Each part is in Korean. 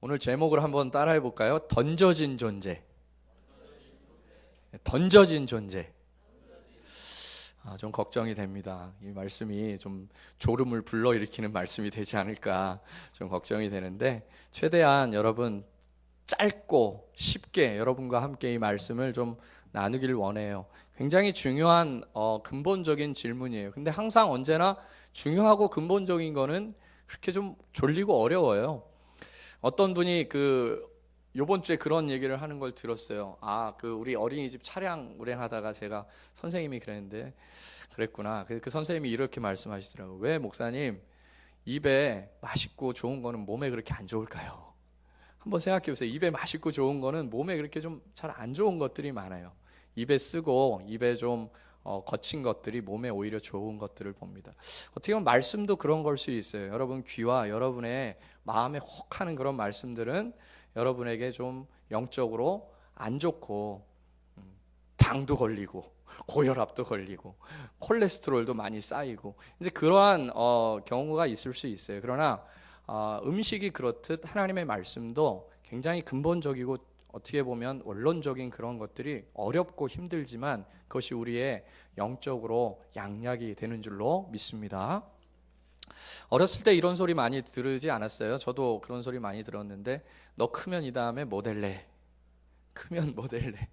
오늘 제목을 한번 따라해 볼까요? 던져진 존재. 던져진 존재. 좀 걱정이 됩니다. 이 말씀이 좀 졸음을 불러일으키는 말씀이 되지 않을까 좀 걱정이 되는데, 최대한 여러분 짧고 쉽게 여러분과 함께 이 말씀을 좀 나누기를 원해요. 굉장히 중요한 근본적인 질문이에요. 근데 항상 언제나 중요하고 근본적인 거는 그렇게 좀 졸리고 어려워요. 어떤 분이 요번 주에 그런 얘기를 하는 걸 들었어요. 우리 어린이집 차량 운행하다가 제가 선생님이 그랬구나. 그 선생님이 이렇게 말씀하시더라고요. 왜 목사님, 입에 맛있고 좋은 거는 몸에 그렇게 안 좋을까요? 한번 생각해 보세요. 입에 맛있고 좋은 거는 몸에 그렇게 좀 잘 안 좋은 것들이 많아요. 입에 쓰고 입에 좀 거친 것들이 몸에 오히려 좋은 것들을 봅니다. 어떻게 보면 말씀도 그런 걸 수 있어요. 여러분 귀와 여러분의 마음에 혹하는 그런 말씀들은 여러분에게 좀 영적으로 안 좋고, 당도 걸리고 고혈압도 걸리고 콜레스테롤도 많이 쌓이고 이제 그러한 경우가 있을 수 있어요. 그러나 음식이 그렇듯 하나님의 말씀도 굉장히 근본적이고 어떻게 보면 원론적인 그런 것들이 어렵고 힘들지만 그것이 우리의 영적으로 양약이 되는 줄로 믿습니다. 어렸을 때 이런 소리 많이 들으지 않았어요? 저도 그런 소리 많이 들었는데, 너 크면 이 다음에 뭐 될래? 크면 뭐 될래?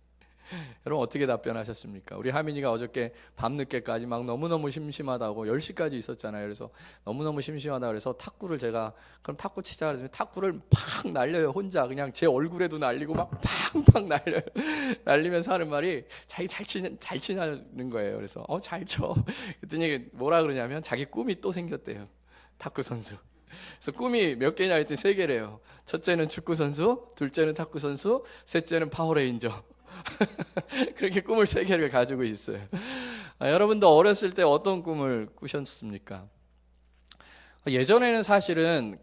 여러분 어떻게 답변하셨습니까? 우리 하민이가 어저께 밤늦게까지 막 너무너무 심심하다고 10시까지 있었잖아요. 그래서 너무너무 심심하다 그래서 탁구를 제가 그럼 탁구 치자 그러더니 탁구를 팍 날려요. 혼자 그냥 제 얼굴에도 날리고 막 팡팡 날려요. 날리면서 하는 말이 자기 잘 치냐는 거예요. 그래서 잘 쳐. 그랬더니 뭐라 그러냐면 자기 꿈이 또 생겼대요. 탁구 선수. 그래서 꿈이 몇 개냐 했더니 3개래요. 첫째는 축구 선수, 둘째는 탁구 선수, 셋째는 파워레인저. 그렇게 꿈을 3개를 가지고 있어요. 여러분도 어렸을 때 어떤 꿈을 꾸셨습니까? 예전에는 사실은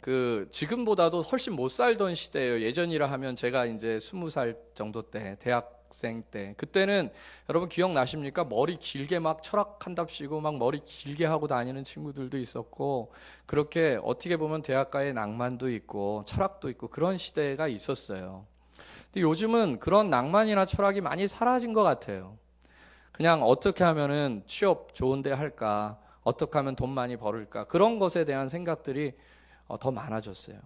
지금보다도 훨씬 못 살던 시대예요. 예전이라 하면 제가 이제 20살 정도 때, 대학생 때, 그때는 여러분 기억나십니까? 머리 길게 막 철학한답시고 막 머리 길게 하고 다니는 친구들도 있었고, 그렇게 어떻게 보면 대학가의 낭만도 있고 철학도 있고 그런 시대가 있었어요. 근데 요즘은 그런 낭만이나 철학이 많이 사라진 것 같아요. 그냥 어떻게 하면은 취업 좋은데 할까, 어떻게 하면 돈 많이 벌을까, 그런 것에 대한 생각들이 더 많아졌어요.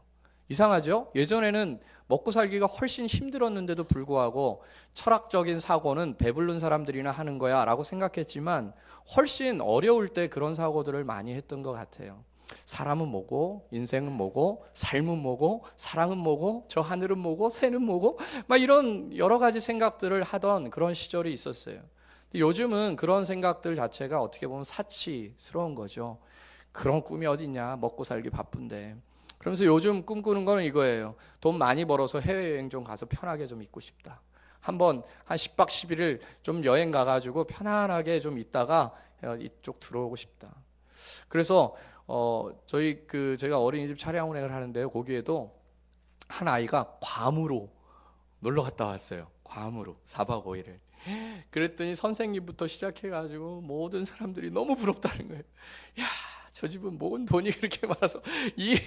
이상하죠? 예전에는 먹고 살기가 훨씬 힘들었는데도 불구하고 철학적인 사고는 배부른 사람들이나 하는 거야 라고 생각했지만, 훨씬 어려울 때 그런 사고들을 많이 했던 것 같아요. 사람은 뭐고, 인생은 뭐고, 삶은 뭐고, 사랑은 뭐고, 저 하늘은 뭐고, 새는 뭐고, 막 이런 여러 가지 생각들을 하던 그런 시절이 있었어요. 요즘은 그런 생각들 자체가 어떻게 보면 사치스러운 거죠. 그런 꿈이 어딨냐, 먹고 살기 바쁜데. 그러면서 요즘 꿈꾸는 거는 이거예요. 돈 많이 벌어서 해외여행 좀 가서 편하게 좀 있고 싶다. 한번 한 10박 11일 좀 여행 가가지고 편안하게 좀 있다가 이쪽 들어오고 싶다. 그래서 제가 어린이집 차량 운행을 하는데요. 거기에도 한 아이가 괌으로 놀러 갔다 왔어요. 괌으로 4박 5일을. 그랬더니 선생님부터 시작해가지고 모든 사람들이 너무 부럽다는 거예요. 야, 저 집은 뭔 돈이 그렇게 많아서 이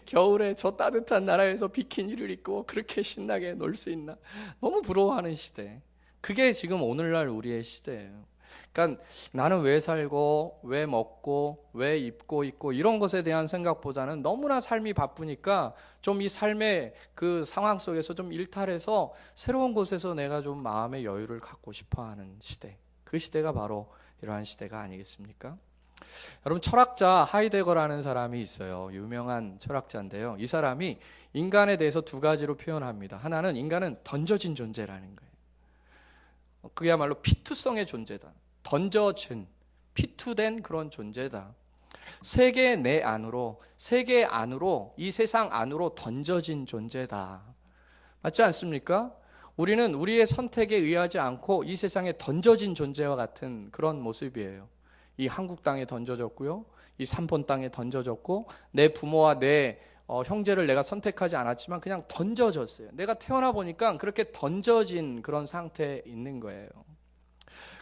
겨울에 저 따뜻한 나라에서 비키니를 입고 그렇게 신나게 놀 수 있나. 너무 부러워하는 시대. 그게 지금 오늘날 우리의 시대예요. 그러니까 나는 왜 살고 왜 먹고 왜 입고 있고 이런 것에 대한 생각보다는 너무나 삶이 바쁘니까 좀 이 삶의 그 상황 속에서 좀 일탈해서 새로운 곳에서 내가 좀 마음의 여유를 갖고 싶어하는 시대. 그 시대가 바로 이러한 시대가 아니겠습니까? 여러분, 철학자 하이데거라는 사람이 있어요. 유명한 철학자인데요. 이 사람이 인간에 대해서 2가지로 표현합니다. 하나는 인간은 던져진 존재라는 거예요. 그야말로 피투성의 존재다. 던져진, 피투된 그런 존재다. 세계 내 안으로, 세계 안으로, 이 세상 안으로 던져진 존재다. 맞지 않습니까? 우리는 우리의 선택에 의하지 않고 이 세상에 던져진 존재와 같은 그런 모습이에요. 이 한국 땅에 던져졌고요. 이 삼본 땅에 던져졌고, 내 부모와 내 형제를 내가 선택하지 않았지만 그냥 던져졌어요. 내가 태어나 보니까 그렇게 던져진 그런 상태에 있는 거예요.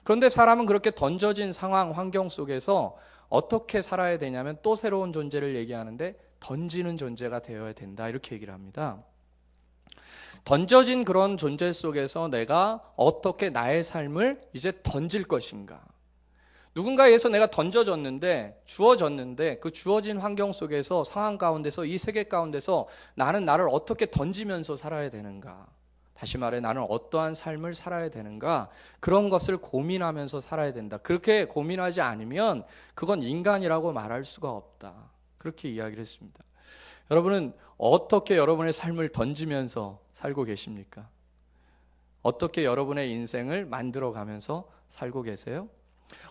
그런데 사람은 그렇게 던져진 상황, 환경 속에서 어떻게 살아야 되냐면 또 새로운 존재를 얘기하는데 던지는 존재가 되어야 된다, 이렇게 얘기를 합니다. 던져진 그런 존재 속에서 내가 어떻게 나의 삶을 이제 던질 것인가. 누군가에게서 내가 던져졌는데, 주어졌는데, 그 주어진 환경 속에서, 상황 가운데서, 이 세계 가운데서 나는 나를 어떻게 던지면서 살아야 되는가. 다시 말해, 나는 어떠한 삶을 살아야 되는가. 그런 것을 고민하면서 살아야 된다. 그렇게 고민하지 않으면 그건 인간이라고 말할 수가 없다. 그렇게 이야기를 했습니다. 여러분은 어떻게 여러분의 삶을 던지면서 살고 계십니까? 어떻게 여러분의 인생을 만들어가면서 살고 계세요?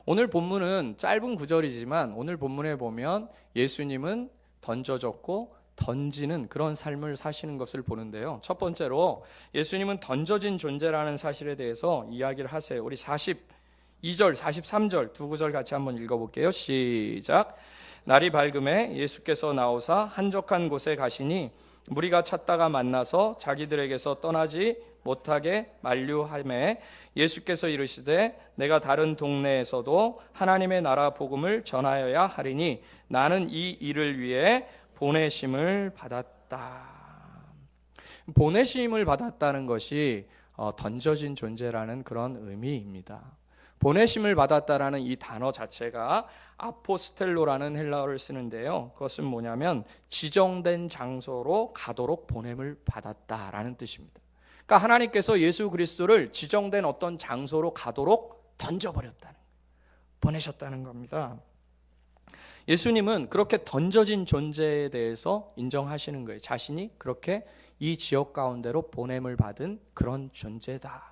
오늘 본문은 짧은 구절이지만 오늘 본문에 보면 예수님은 던져졌고 던지는 그런 삶을 사시는 것을 보는데요. 첫 번째로 예수님은 던져진 존재라는 사실에 대해서 이야기를 하세요. 우리 42절, 43절 두 구절 같이 한번 읽어볼게요. 시작. 날이 밝음에 예수께서 나오사 한적한 곳에 가시니 무리가 찾다가 만나서 자기들에게서 떠나지 못하게 만류하매 예수께서 이르시되 내가 다른 동네에서도 하나님의 나라 복음을 전하여야 하리니 나는 이 일을 위해 보내심을 받았다. 보내심을 받았다는 것이 던져진 존재라는 그런 의미입니다. 보내심을 받았다라는 이 단어 자체가 아포스텔로라는 헬라어를 쓰는데요. 그것은 뭐냐면 지정된 장소로 가도록 보냄을 받았다라는 뜻입니다. 그러니까 하나님께서 예수 그리스도를 지정된 어떤 장소로 가도록 던져버렸다는, 보내셨다는 겁니다. 예수님은 그렇게 던져진 존재에 대해서 인정하시는 거예요. 자신이 그렇게 이 지역 가운데로 보냄을 받은 그런 존재다.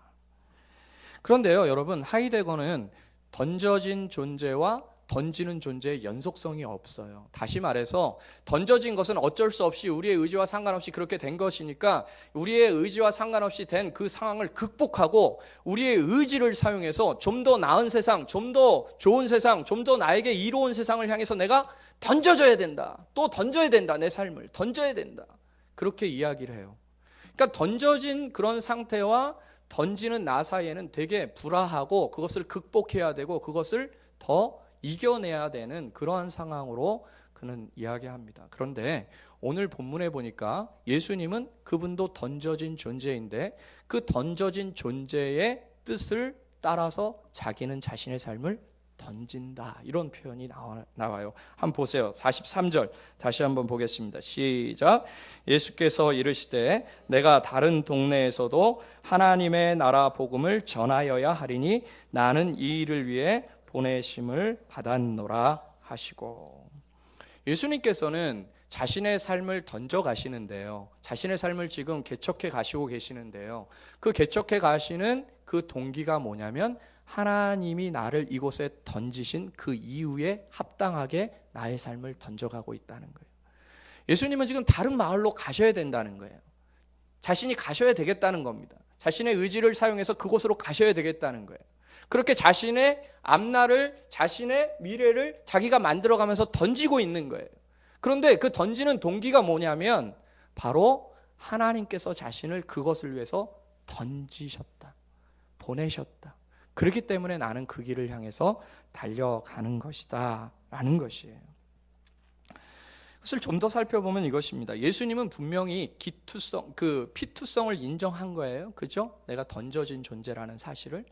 그런데요, 여러분, 하이데거는 던져진 존재와 던지는 존재의 연속성이 없어요. 다시 말해서 던져진 것은 어쩔 수 없이 우리의 의지와 상관없이 그렇게 된 것이니까 우리의 의지와 상관없이 된 그 상황을 극복하고 우리의 의지를 사용해서 좀 더 나은 세상, 좀 더 좋은 세상, 좀 더 나에게 이로운 세상을 향해서 내가 던져줘야 된다. 또 던져야 된다. 내 삶을 던져야 된다. 그렇게 이야기를 해요. 그러니까 던져진 그런 상태와 던지는 나 사이에는 되게 불화하고 그것을 극복해야 되고 그것을 더 이겨내야 되는 그러한 상황으로 그는 이야기합니다. 그런데 오늘 본문에 보니까 예수님은 그분도 던져진 존재인데 그 던져진 존재의 뜻을 따라서 자기는 자신의 삶을 던진다. 이런 표현이 나와요. 한번 보세요. 43절 다시 한번 보겠습니다. 시작. 예수께서 이르시되 내가 다른 동네에서도 하나님의 나라 복음을 전하여야 하리니 나는 이 일을 위해 보내심을 받았노라 하시고, 예수님께서는 자신의 삶을 던져 가시는데요. 자신의 삶을 지금 개척해 가시고 계시는데요. 그 개척해 가시는 그 동기가 뭐냐면 하나님이 나를 이곳에 던지신 그 이후에 합당하게 나의 삶을 던져가고 있다는 거예요. 예수님은 지금 다른 마을로 가셔야 된다는 거예요. 자신이 가셔야 되겠다는 겁니다. 자신의 의지를 사용해서 그곳으로 가셔야 되겠다는 거예요. 그렇게 자신의 앞날을, 자신의 미래를 자기가 만들어가면서 던지고 있는 거예요. 그런데 그 던지는 동기가 뭐냐면 바로 하나님께서 자신을 그것을 위해서 던지셨다, 보내셨다. 그렇기 때문에 나는 그 길을 향해서 달려가는 것이다 라는 것이에요. 그것을 좀 더 살펴보면 이것입니다. 예수님은 분명히 피투성을 인정한 거예요. 그죠? 내가 던져진 존재라는 사실을.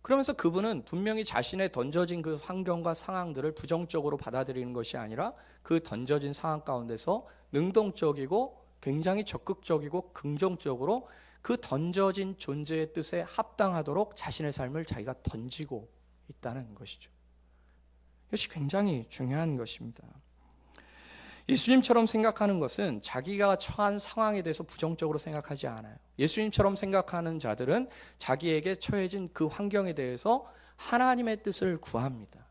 그러면서 그분은 분명히 자신의 던져진 그 환경과 상황들을 부정적으로 받아들이는 것이 아니라 그 던져진 상황 가운데서 능동적이고 굉장히 적극적이고 긍정적으로 그 던져진 존재의 뜻에 합당하도록 자신의 삶을 자기가 던지고 있다는 것이죠. 이것이 굉장히 중요한 것입니다. 예수님처럼 생각하는 것은 자기가 처한 상황에 대해서 부정적으로 생각하지 않아요. 예수님처럼 생각하는 자들은 자기에게 처해진 그 환경에 대해서 하나님의 뜻을 구합니다.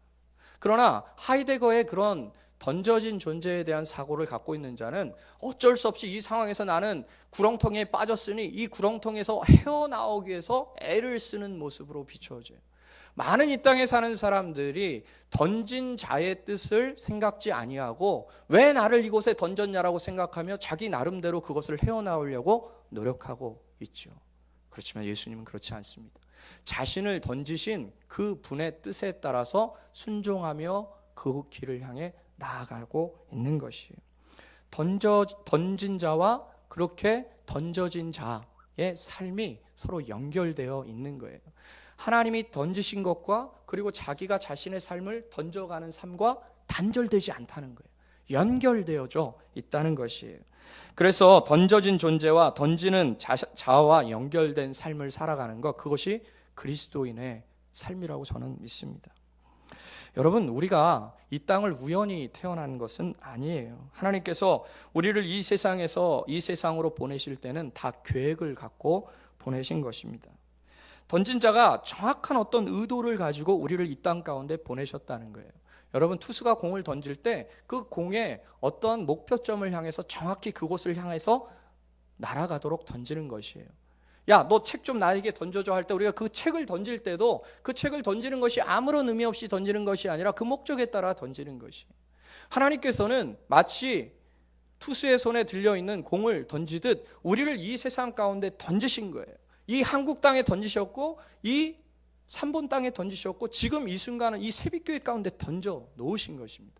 그러나 하이데거의 그런 던져진 존재에 대한 사고를 갖고 있는 자는 어쩔 수 없이 이 상황에서 나는 구렁텅이에 빠졌으니 이 구렁텅이에서 헤어나오기 위해서 애를 쓰는 모습으로 비춰져요. 많은 이 땅에 사는 사람들이 던진 자의 뜻을 생각지 아니하고 왜 나를 이곳에 던졌냐라고 생각하며 자기 나름대로 그것을 헤어나오려고 노력하고 있죠. 그렇지만 예수님은 그렇지 않습니다. 자신을 던지신 그 분의 뜻에 따라서 순종하며 그 길을 향해 나아가고 있는 것이에요. 던진 자와 그렇게 던져진 자의 삶이 서로 연결되어 있는 거예요. 하나님이 던지신 것과 그리고 자기가 자신의 삶을 던져가는 삶과 단절되지 않다는 거예요. 연결되어져 있다는 것이에요. 그래서 던져진 존재와 던지는 자와 연결된 삶을 살아가는 것, 그것이 그리스도인의 삶이라고 저는 믿습니다. 여러분, 우리가 이 땅을 우연히 태어난 것은 아니에요. 하나님께서 우리를 이 세상에서 이 세상으로 보내실 때는 다 계획을 갖고 보내신 것입니다. 던진 자가 정확한 어떤 의도를 가지고 우리를 이 땅 가운데 보내셨다는 거예요. 여러분, 투수가 공을 던질 때 그 공에 어떤 목표점을 향해서 정확히 그곳을 향해서 날아가도록 던지는 것이에요. 야, 너 책 좀 나에게 던져줘 할 때 우리가 그 책을 던질 때도 그 책을 던지는 것이 아무런 의미 없이 던지는 것이 아니라 그 목적에 따라 던지는 것이에요. 하나님께서는 마치 투수의 손에 들려있는 공을 던지듯 우리를 이 세상 가운데 던지신 거예요. 이 한국 땅에 던지셨고 이 3번 땅에 던지셨고 지금 이 순간은 이 새빛교회 가운데 던져 놓으신 것입니다.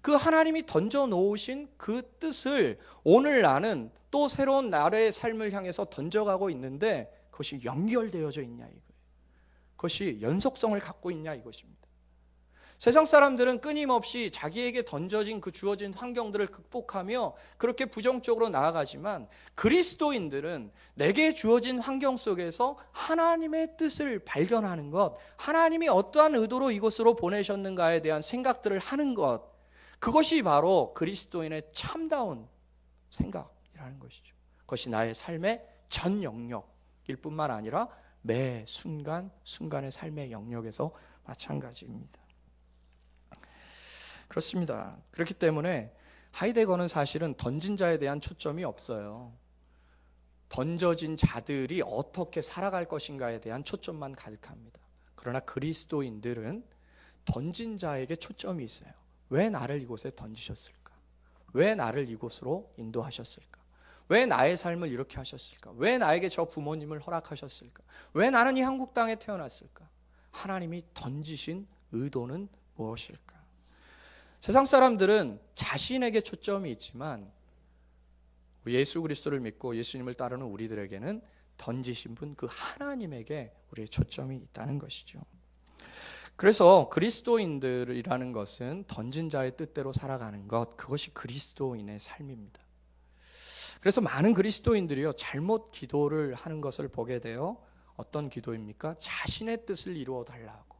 그 하나님이 던져 놓으신 그 뜻을 오늘 나는 또 새로운 나의 삶을 향해서 던져가고 있는데 그것이 연결되어져 있냐 이거예요. 그것이 연속성을 갖고 있냐 이것입니다. 세상 사람들은 끊임없이 자기에게 던져진 그 주어진 환경들을 극복하며 그렇게 부정적으로 나아가지만 그리스도인들은 내게 주어진 환경 속에서 하나님의 뜻을 발견하는 것, 하나님이 어떠한 의도로 이곳으로 보내셨는가에 대한 생각들을 하는 것, 그것이 바로 그리스도인의 참다운 생각이라는 것이죠. 그것이 나의 삶의 전 영역일 뿐만 아니라 매 순간 순간의 삶의 영역에서 마찬가지입니다. 그렇습니다. 그렇기 때문에 하이데거는 사실은 던진 자에 대한 초점이 없어요. 던져진 자들이 어떻게 살아갈 것인가에 대한 초점만 가득합니다. 그러나 그리스도인들은 던진 자에게 초점이 있어요. 왜 나를 이곳에 던지셨을까? 왜 나를 이곳으로 인도하셨을까? 왜 나의 삶을 이렇게 하셨을까? 왜 나에게 저 부모님을 허락하셨을까? 왜 나는 이 한국 땅에 태어났을까? 하나님이 던지신 의도는 무엇일까? 세상 사람들은 자신에게 초점이 있지만 예수 그리스도를 믿고 예수님을 따르는 우리들에게는 던지신 분 그 하나님에게 우리의 초점이 있다는 것이죠. 그래서 그리스도인들이라는 것은 던진 자의 뜻대로 살아가는 것, 그것이 그리스도인의 삶입니다. 그래서 많은 그리스도인들이요 잘못 기도를 하는 것을 보게 돼요. 어떤 기도입니까? 자신의 뜻을 이루어 달라고.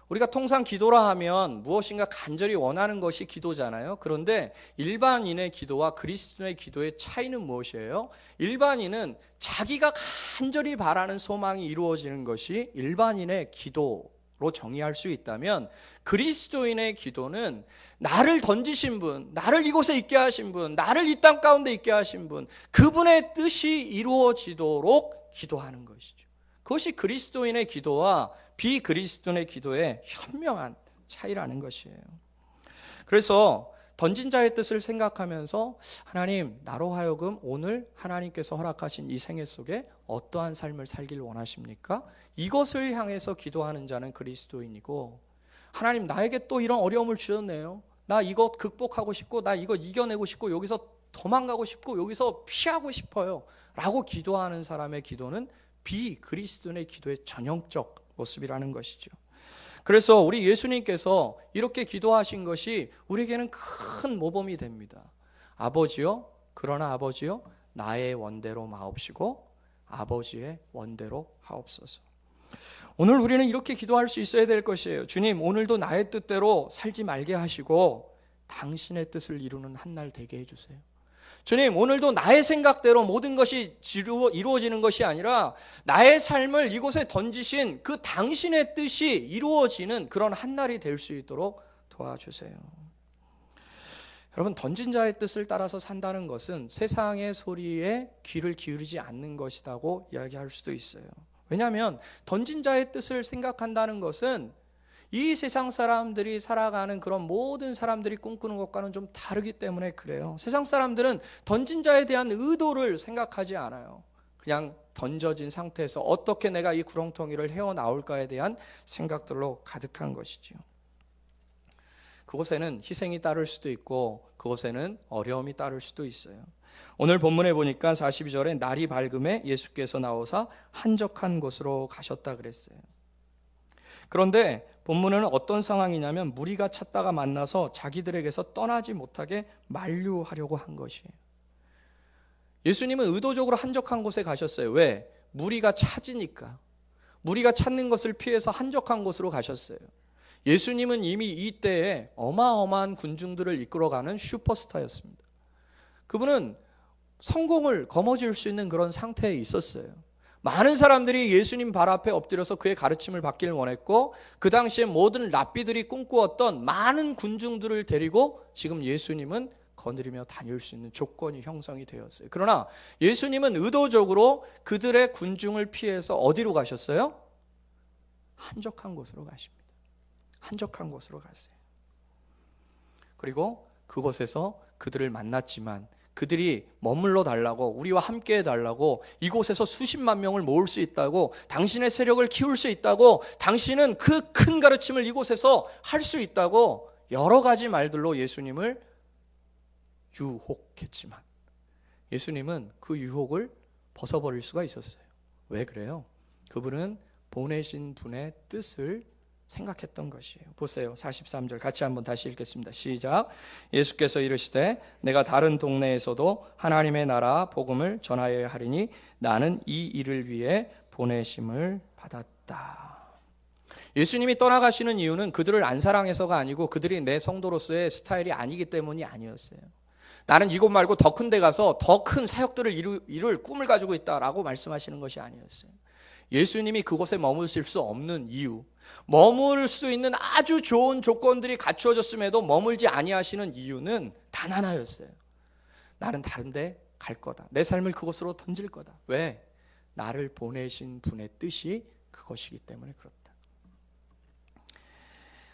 우리가 통상 기도라 하면 무엇인가 간절히 원하는 것이 기도잖아요. 그런데 일반인의 기도와 그리스도의 기도의 차이는 무엇이에요? 일반인은 자기가 간절히 바라는 소망이 이루어지는 것이 일반인의 기도로 정의할 수 있다면 그리스도인의 기도는 나를 던지신 분, 나를 이곳에 있게 하신 분, 나를 이 땅 가운데 있게 하신 분, 그분의 뜻이 이루어지도록 기도하는 것이죠. 그것이 그리스도인의 기도와 비그리스도인의 기도의 현명한 차이라는 것이에요. 그래서 던진 자의 뜻을 생각하면서 하나님, 나로 하여금 오늘 하나님께서 허락하신 이 생애 속에 어떠한 삶을 살길 원하십니까? 이것을 향해서 기도하는 자는 그리스도인이고, 하나님 나에게 또 이런 어려움을 주셨네요. 나 이거 극복하고 싶고 나 이거 이겨내고 싶고 여기서 도망가고 싶고 여기서 피하고 싶어요 라고 기도하는 사람의 기도는 비그리스도인의 기도의 전형적 모습이라는 것이죠. 그래서 우리 예수님께서 이렇게 기도하신 것이 우리에게는 큰 모범이 됩니다. 아버지요, 그러나 아버지요, 나의 원대로 마옵시고 아버지의 원대로 하옵소서. 오늘 우리는 이렇게 기도할 수 있어야 될 것이에요. 주님, 오늘도 나의 뜻대로 살지 말게 하시고 당신의 뜻을 이루는 한 날 되게 해주세요. 주님, 오늘도 나의 생각대로 모든 것이 이루어지는 것이 아니라 나의 삶을 이곳에 던지신 그 당신의 뜻이 이루어지는 그런 한 날이 될 수 있도록 도와주세요. 여러분, 던진 자의 뜻을 따라서 산다는 것은 세상의 소리에 귀를 기울이지 않는 것이라고 이야기할 수도 있어요. 왜냐하면 던진 자의 뜻을 생각한다는 것은 이 세상 사람들이 살아가는 그런 모든 사람들이 꿈꾸는 것과는 좀 다르기 때문에 그래요. 세상 사람들은 던진 자에 대한 의도를 생각하지 않아요. 그냥 던져진 상태에서 어떻게 내가 이 구렁텅이를 헤어나올까에 대한 생각들로 가득한 것이죠. 그곳에는 희생이 따를 수도 있고 그곳에는 어려움이 따를 수도 있어요. 오늘 본문에 보니까 42절에 날이 밝음에 예수께서 나오사 한적한 곳으로 가셨다 그랬어요. 그런데 본문은 어떤 상황이냐면 무리가 찾다가 만나서 자기들에게서 떠나지 못하게 만류하려고 한 것이에요. 예수님은 의도적으로 한적한 곳에 가셨어요. 왜? 무리가 찾으니까. 무리가 찾는 것을 피해서 한적한 곳으로 가셨어요. 예수님은 이미 이때에 어마어마한 군중들을 이끌어가는 슈퍼스타였습니다. 그분은 성공을 거머쥘 수 있는 그런 상태에 있었어요. 많은 사람들이 예수님 발 앞에 엎드려서 그의 가르침을 받기를 원했고 그 당시에 모든 랍비들이 꿈꾸었던 많은 군중들을 데리고 지금 예수님은 거느리며 다닐 수 있는 조건이 형성이 되었어요. 그러나 예수님은 의도적으로 그들의 군중을 피해서 어디로 가셨어요? 한적한 곳으로 가십니다. 한적한 곳으로 갔어요. 그리고 그곳에서 그들을 만났지만 그들이 머물러 달라고, 우리와 함께 해달라고, 이곳에서 수십만 명을 모을 수 있다고, 당신의 세력을 키울 수 있다고, 당신은 그 큰 가르침을 이곳에서 할 수 있다고 여러 가지 말들로 예수님을 유혹했지만 예수님은 그 유혹을 벗어버릴 수가 있었어요. 왜 그래요? 그분은 보내신 분의 뜻을 생각했던 것이에요. 보세요. 43절 같이 한번 다시 읽겠습니다. 시작. 예수께서 이르시되 내가 다른 동네에서도 하나님의 나라 복음을 전하여야 하리니 나는 이 일을 위해 보내심을 받았다. 예수님이 떠나가시는 이유는 그들을 안 사랑해서가 아니고 그들이 내 성도로서의 스타일이 아니기 때문이 아니었어요. 나는 이곳 말고 더 큰 데 가서 더 큰 사역들을 이룰 꿈을 가지고 있다라고 말씀하시는 것이 아니었어요. 예수님이 그곳에 머무실 수 없는 이유, 머물 수 있는 아주 좋은 조건들이 갖추어졌음에도 머물지 아니하시는 이유는 단 하나였어요. 나는 다른 데 갈 거다. 내 삶을 그곳으로 던질 거다. 왜? 나를 보내신 분의 뜻이 그것이기 때문에 그렇다.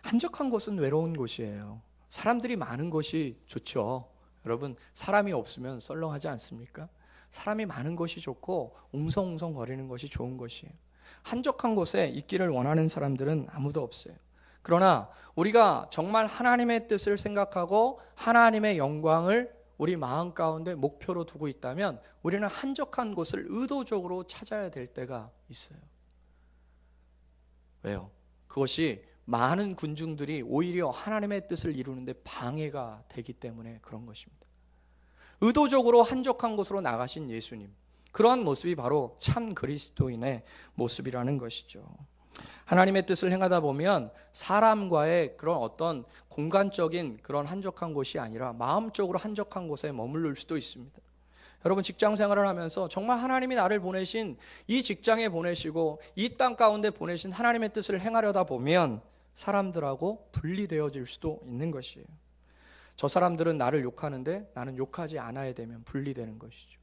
한적한 곳은 외로운 곳이에요. 사람들이 많은 곳이 좋죠. 여러분, 사람이 없으면 썰렁하지 않습니까? 사람이 많은 것이 좋고 웅성웅성 거리는 것이 좋은 것이에요. 한적한 곳에 있기를 원하는 사람들은 아무도 없어요. 그러나 우리가 정말 하나님의 뜻을 생각하고 하나님의 영광을 우리 마음 가운데 목표로 두고 있다면 우리는 한적한 곳을 의도적으로 찾아야 될 때가 있어요. 왜요? 그것이 많은 군중들이 오히려 하나님의 뜻을 이루는데 방해가 되기 때문에 그런 것입니다. 의도적으로 한적한 곳으로 나가신 예수님, 그러한 모습이 바로 참 그리스도인의 모습이라는 것이죠. 하나님의 뜻을 행하다 보면 사람과의 그런 어떤 공간적인 그런 한적한 곳이 아니라 마음적으로 한적한 곳에 머무를 수도 있습니다. 여러분, 직장 생활을 하면서 정말 하나님이 나를 보내신 이 직장에 보내시고 이 땅 가운데 보내신 하나님의 뜻을 행하려다 보면 사람들하고 분리되어질 수도 있는 것이에요. 저 사람들은 나를 욕하는데 나는 욕하지 않아야 되면 분리되는 것이죠.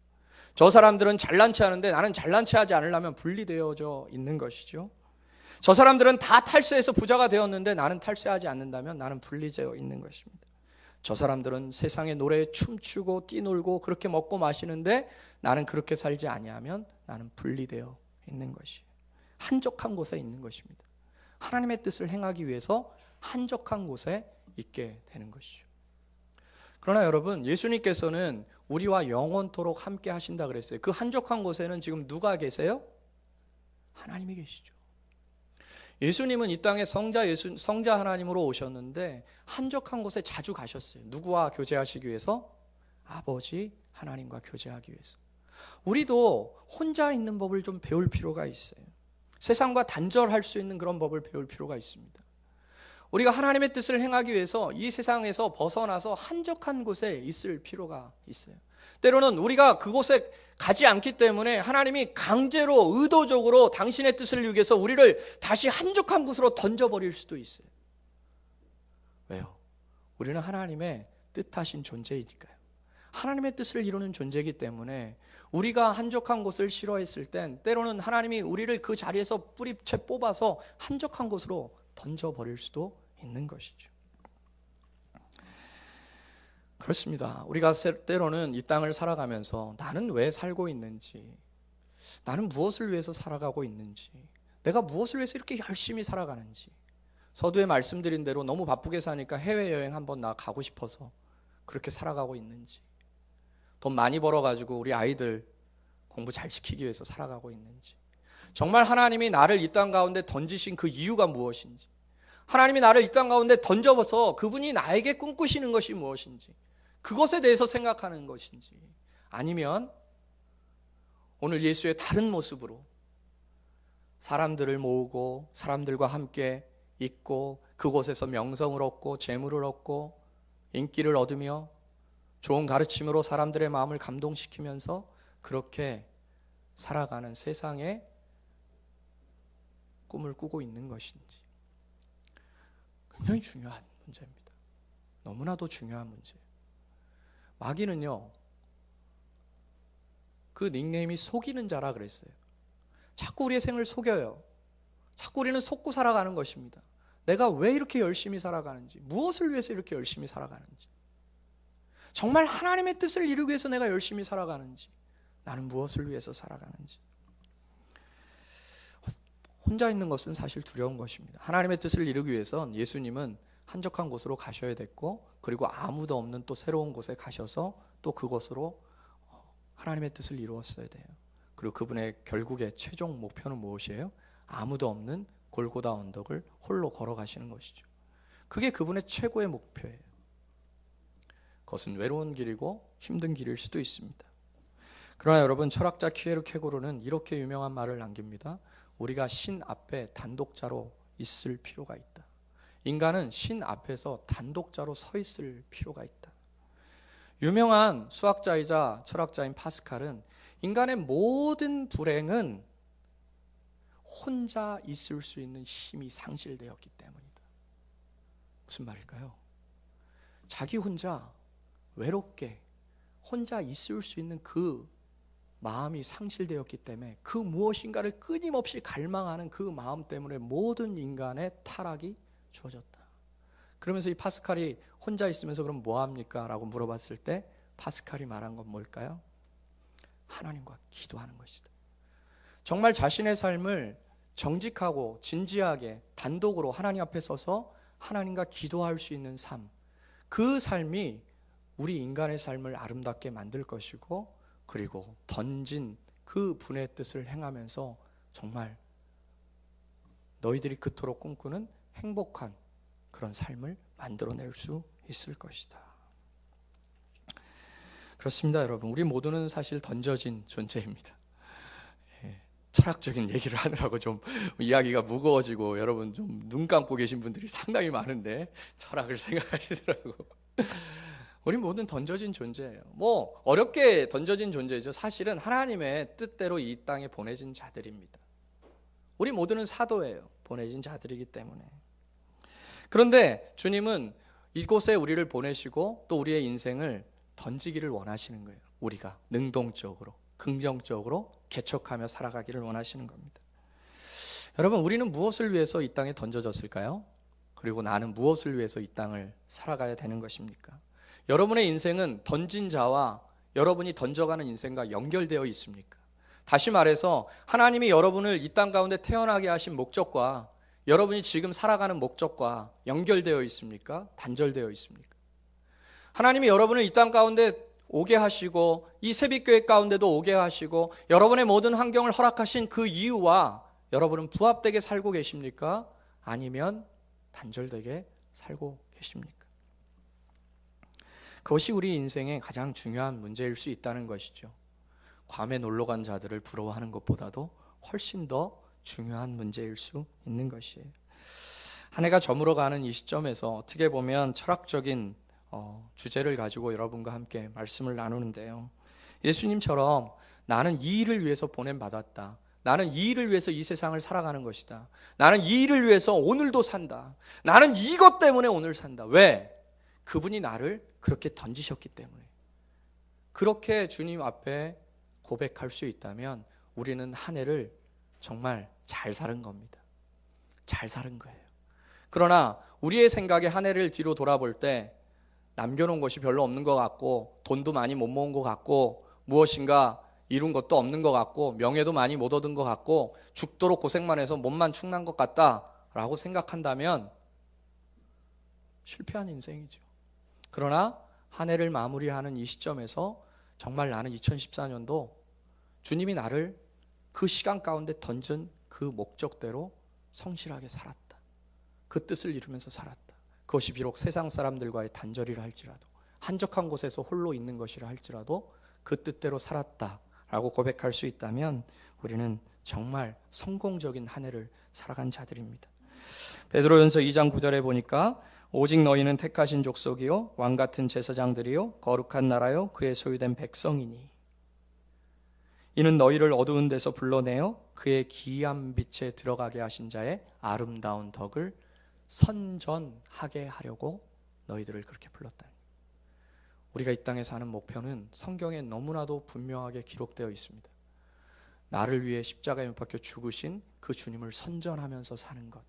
저 사람들은 잘난 체 하는데 나는 잘난 체 하지 않으려면 분리되어져 있는 것이죠. 저 사람들은 다 탈세해서 부자가 되었는데 나는 탈세하지 않는다면 나는 분리되어 있는 것입니다. 저 사람들은 세상의 노래에 춤추고 뛰놀고 그렇게 먹고 마시는데 나는 그렇게 살지 아니하면 나는 분리되어 있는 것이에요. 한적한 곳에 있는 것입니다. 하나님의 뜻을 행하기 위해서 한적한 곳에 있게 되는 것이죠. 그러나 여러분, 예수님께서는 우리와 영원토록 함께 하신다 그랬어요. 그 한적한 곳에는 지금 누가 계세요? 하나님이 계시죠. 예수님은 이 땅에 성자 하나님으로 오셨는데 한적한 곳에 자주 가셨어요. 누구와 교제하시기 위해서? 아버지 하나님과 교제하기 위해서. 우리도 혼자 있는 법을 좀 배울 필요가 있어요. 세상과 단절할 수 있는 그런 법을 배울 필요가 있습니다. 우리가 하나님의 뜻을 행하기 위해서 이 세상에서 벗어나서 한적한 곳에 있을 필요가 있어요. 때로는 우리가 그곳에 가지 않기 때문에 하나님이 강제로 의도적으로 당신의 뜻을 이루기 위해서 우리를 다시 한적한 곳으로 던져버릴 수도 있어요. 왜요? 우리는 하나님의 뜻하신 존재이니까요. 하나님의 뜻을 이루는 존재이기 때문에 우리가 한적한 곳을 싫어했을 땐 때로는 하나님이 우리를 그 자리에서 뿌리채 뽑아서 한적한 곳으로 던져버릴 수도 있는 것이죠. 그렇습니다. 우리가 때로는 이 땅을 살아가면서 나는 왜 살고 있는지, 나는 무엇을 위해서 살아가고 있는지, 내가 무엇을 위해서 이렇게 열심히 살아가는지, 서두에 말씀드린 대로 너무 바쁘게 사니까 해외여행 한번 나 가고 싶어서 그렇게 살아가고 있는지, 돈 많이 벌어가지고 우리 아이들 공부 잘 시키기 위해서 살아가고 있는지, 정말 하나님이 나를 이 땅 가운데 던지신 그 이유가 무엇인지, 하나님이 나를 이 땅 가운데 던져서 그분이 나에게 꿈꾸시는 것이 무엇인지, 그것에 대해서 생각하는 것인지, 아니면 오늘 예수의 다른 모습으로 사람들을 모으고 사람들과 함께 있고 그곳에서 명성을 얻고 재물을 얻고 인기를 얻으며 좋은 가르침으로 사람들의 마음을 감동시키면서 그렇게 살아가는 세상에 꿈을 꾸고 있는 것인지, 굉장히 중요한 문제입니다. 너무나도 중요한 문제예요. 마귀는요, 그 닉네임이 속이는 자라 그랬어요. 자꾸 우리의 생을 속여요. 자꾸 우리는 속고 살아가는 것입니다. 내가 왜 이렇게 열심히 살아가는지, 무엇을 위해서 이렇게 열심히 살아가는지, 정말 하나님의 뜻을 이루기 위해서 내가 열심히 살아가는지, 나는 무엇을 위해서 살아가는지. 혼자 있는 것은 사실 두려운 것입니다. 하나님의 뜻을 이루기 위해선 예수님은 한적한 곳으로 가셔야 됐고, 그리고 아무도 없는 또 새로운 곳에 가셔서 또 그곳으로 하나님의 뜻을 이루었어야 돼요. 그리고 그분의 결국의 최종 목표는 무엇이에요? 아무도 없는 골고다 언덕을 홀로 걸어가시는 것이죠. 그게 그분의 최고의 목표예요. 그것은 외로운 길이고 힘든 길일 수도 있습니다. 그러나 여러분, 철학자 키에르케고르는 이렇게 유명한 말을 남깁니다. 우리가 신 앞에 단독자로 있을 필요가 있다. 인간은 신 앞에서 단독자로 서 있을 필요가 있다. 유명한 수학자이자 철학자인 파스칼은 인간의 모든 불행은 혼자 있을 수 있는 힘이 상실되었기 때문이다. 무슨 말일까요? 자기 혼자 외롭게 혼자 있을 수 있는 그 마음이 상실되었기 때문에 그 무엇인가를 끊임없이 갈망하는 그 마음 때문에 모든 인간의 타락이 주어졌다. 그러면서 이 파스칼이 혼자 있으면서 그럼 뭐합니까? 라고 물어봤을 때 파스칼이 말한 건 뭘까요? 하나님과 기도하는 것이다. 정말 자신의 삶을 정직하고 진지하게 단독으로 하나님 앞에 서서 하나님과 기도할 수 있는 삶, 그 삶이 우리 인간의 삶을 아름답게 만들 것이고, 그리고 던진 그 분의 뜻을 행하면서 정말 너희들이 그토록 꿈꾸는 행복한 그런 삶을 만들어낼 수 있을 것이다. 그렇습니다, 여러분. 우리 모두는 사실 던져진 존재입니다. 철학적인 얘기를 하느라고 좀 이야기가 무거워지고 여러분 좀 눈 감고 계신 분들이 상당히 많은데 철학을 생각하시더라고. 우리 모두는 던져진 존재예요. 뭐 어렵게 던져진 존재죠. 사실은 하나님의 뜻대로 이 땅에 보내진 자들입니다. 우리 모두는 사도예요. 보내진 자들이기 때문에. 그런데 주님은 이곳에 우리를 보내시고 또 우리의 인생을 던지기를 원하시는 거예요. 우리가 능동적으로, 긍정적으로 개척하며 살아가기를 원하시는 겁니다. 여러분, 우리는 무엇을 위해서 이 땅에 던져졌을까요? 그리고 나는 무엇을 위해서 이 땅을 살아가야 되는 것입니까? 여러분의 인생은 던진 자와 여러분이 던져가는 인생과 연결되어 있습니까? 다시 말해서 하나님이 여러분을 이 땅 가운데 태어나게 하신 목적과 여러분이 지금 살아가는 목적과 연결되어 있습니까? 단절되어 있습니까? 하나님이 여러분을 이 땅 가운데 오게 하시고 이 새벽교회 가운데도 오게 하시고 여러분의 모든 환경을 허락하신 그 이유와 여러분은 부합되게 살고 계십니까? 아니면 단절되게 살고 계십니까? 그것이 우리 인생의 가장 중요한 문제일 수 있다는 것이죠. 괌에 놀러간 자들을 부러워하는 것보다도 훨씬 더 중요한 문제일 수 있는 것이에요. 한 해가 저물어가는 이 시점에서 어떻게 보면 철학적인 주제를 가지고 여러분과 함께 말씀을 나누는데요. 예수님처럼 나는 이 일을 위해서 보냄받았다. 나는 이 일을 위해서 이 세상을 살아가는 것이다. 나는 이 일을 위해서 오늘도 산다. 나는 이것 때문에 오늘 산다. 왜? 그분이 나를 그렇게 던지셨기 때문에. 그렇게 주님 앞에 고백할 수 있다면 우리는 한 해를 정말 잘 사는 겁니다. 잘 사는 거예요. 그러나 우리의 생각에 한 해를 뒤로 돌아볼 때 남겨놓은 것이 별로 없는 것 같고 돈도 많이 못 모은 것 같고 무엇인가 이룬 것도 없는 것 같고 명예도 많이 못 얻은 것 같고 죽도록 고생만 해서 몸만 축난 것 같다라고 생각한다면 실패한 인생이죠. 그러나 한 해를 마무리하는 이 시점에서 정말 나는 2014년도 주님이 나를 그 시간 가운데 던진 그 목적대로 성실하게 살았다. 그 뜻을 이루면서 살았다. 그것이 비록 세상 사람들과의 단절이라 할지라도, 한적한 곳에서 홀로 있는 것이라 할지라도 그 뜻대로 살았다라고 고백할 수 있다면 우리는 정말 성공적인 한 해를 살아간 자들입니다. 베드로전서 2장 9절에 보니까 오직 너희는 택하신 족속이요 왕같은 제사장들이요 거룩한 나라요 그의 소유된 백성이니 이는 너희를 어두운 데서 불러내어 그의 기이한 빛에 들어가게 하신 자의 아름다운 덕을 선전하게 하려고 너희들을 그렇게 불렀다. 우리가 이 땅에 사는 목표는 성경에 너무나도 분명하게 기록되어 있습니다. 나를 위해 십자가에 못 박혀 죽으신 그 주님을 선전하면서 사는 것,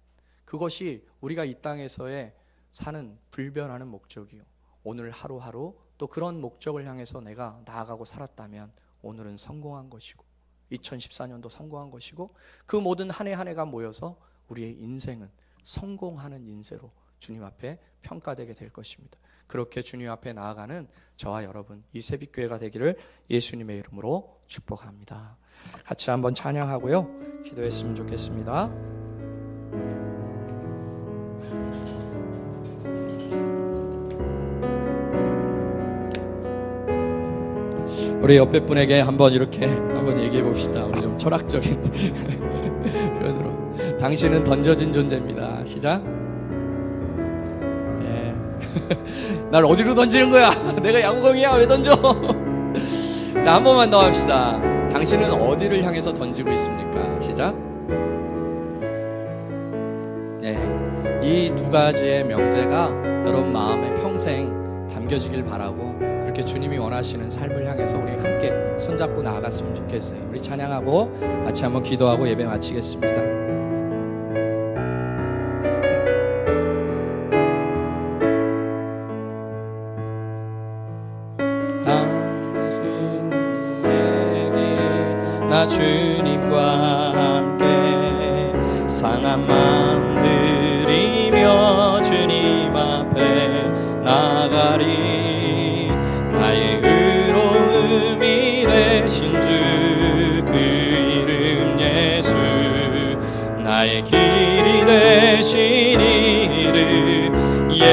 그것이 우리가 이 땅에서의 사는 불변하는 목적이요, 오늘 하루하루 또 그런 목적을 향해서 내가 나아가고 살았다면 오늘은 성공한 것이고 2014년도 성공한 것이고 그 모든 한 해 한 해가 모여서 우리의 인생은 성공하는 인생으로 주님 앞에 평가되게 될 것입니다. 그렇게 주님 앞에 나아가는 저와 여러분 이 새벽교회가 되기를 예수님의 이름으로 축복합니다. 같이 한번 찬양하고요 기도했으면 좋겠습니다. 우리 옆에 분에게 한번 이렇게 한번 얘기해 봅시다. 우리 좀 철학적인 표현으로. 당신은 던져진 존재입니다. 시작. 예. 날 어디로 던지는 거야? 내가 야구공이야. 왜 던져? 자, 한 번만 더 합시다. 당신은 어디를 향해서 던지고 있습니까? 시작. 네, 이 두 가지의 명제가 여러분 마음에 평생 담겨지길 바라고, 그렇게 주님이 원하시는 삶을 향해서 우리 함께 손잡고 나아갔으면 좋겠어요. 우리 찬양하고 같이 한번 기도하고 예배 마치겠습니다. 당신에게 나 주님과 함께 상한 마음 들이며 주님 앞에 나가리. 나의 의로움이 되신 주 그 이름 예수, 나의 길이 되신 이름 예수,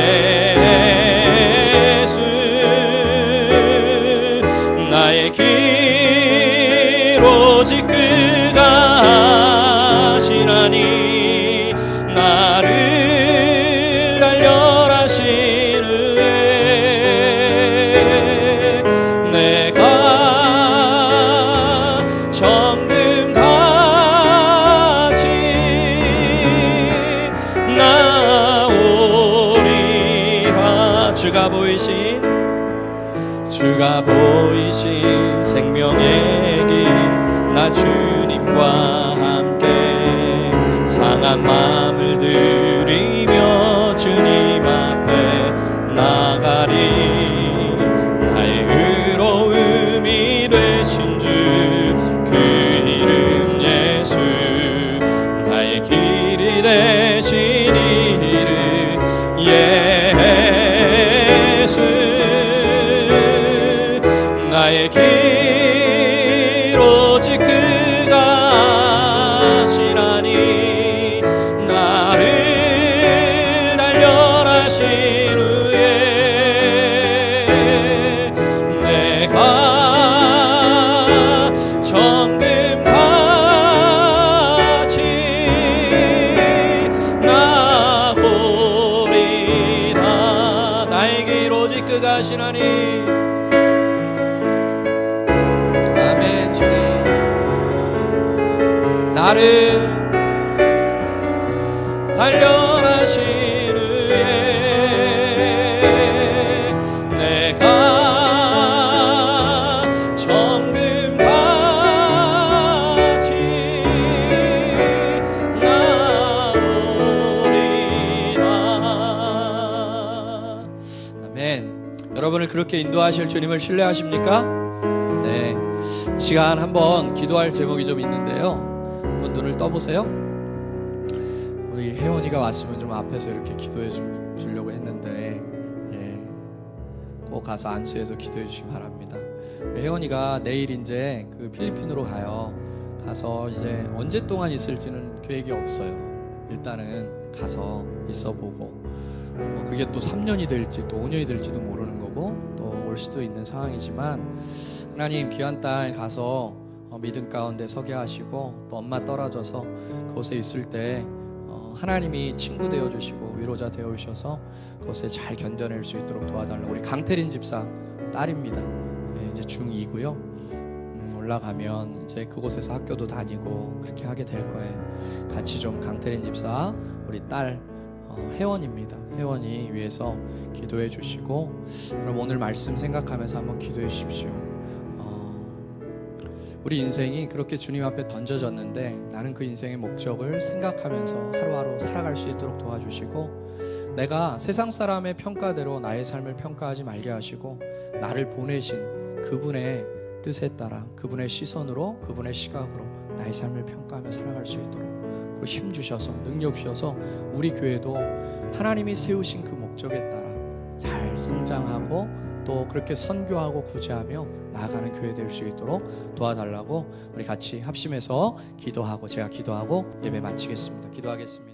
나의 길 오직 그가 하시나니 나를 달려라신 후에 내가 정금같이 나오리라. 주가 보이신 생명의 길, 나 주님과 함께 상한 마음을 들이며 주님 앞에 나가리. 나의 의로움이 되신 주 그 이름 예수, 나의 길이 되신 이름 예수, 나의 길 오직 그가 하시나니 나를 단련하신 후에 내가 정금같이 나오리라. 나의 길 오직 그가 하시나니. 나를 단련하신 후에 내가 정금같이 나오리라. 아멘. 여러분을 그렇게 인도하실 주님을 신뢰하십니까? 네. 이 시간 한번 기도할 제목이 좀 있는데요, 눈을 떠보세요. 우리 혜원이가 왔으면 좀 앞에서 이렇게 기도해 주려고 했는데 가서 안수해서 기도해 주시기 바랍니다. 혜원이가 내일 이제 그 필리핀으로 가요. 가서 이제 언제 동안 있을지는 계획이 없어요. 일단은 가서 있어보고 그게 또 3년이 될지 또 5년이 될지도 모르는 거고 또 올 수도 있는 상황이지만 하나님 귀한 딸 가서 믿음 가운데 서게 하시고 또 엄마 떨어져서 그곳에 있을 때 하나님이 친구 되어주시고 위로자 되어주셔서 그곳에 잘 견뎌낼 수 있도록 도와달라고. 우리 강태린 집사 딸입니다. 이제 중2고요. 올라가면 이제 그곳에서 학교도 다니고 그렇게 하게 될 거예요. 같이 좀 강태린 집사 우리 딸 혜원입니다. 혜원이 위해서 기도해 주시고, 여러분 오늘 말씀 생각하면서 한번 기도해 주십시오. 우리 인생이 그렇게 주님 앞에 던져졌는데 나는 그 인생의 목적을 생각하면서 하루하루 살아갈 수 있도록 도와주시고, 내가 세상 사람의 평가대로 나의 삶을 평가하지 말게 하시고 나를 보내신 그분의 뜻에 따라 그분의 시선으로 그분의 시각으로 나의 삶을 평가하며 살아갈 수 있도록 힘 주셔서 능력 주셔서 우리 교회도 하나님이 세우신 그 목적에 따라 잘 성장하고 또 그렇게 선교하고 구제하며 나아가는 교회 될 수 있도록 도와달라고 우리 같이 합심해서 기도하고 제가 기도하고 예배 마치겠습니다. 기도하겠습니다.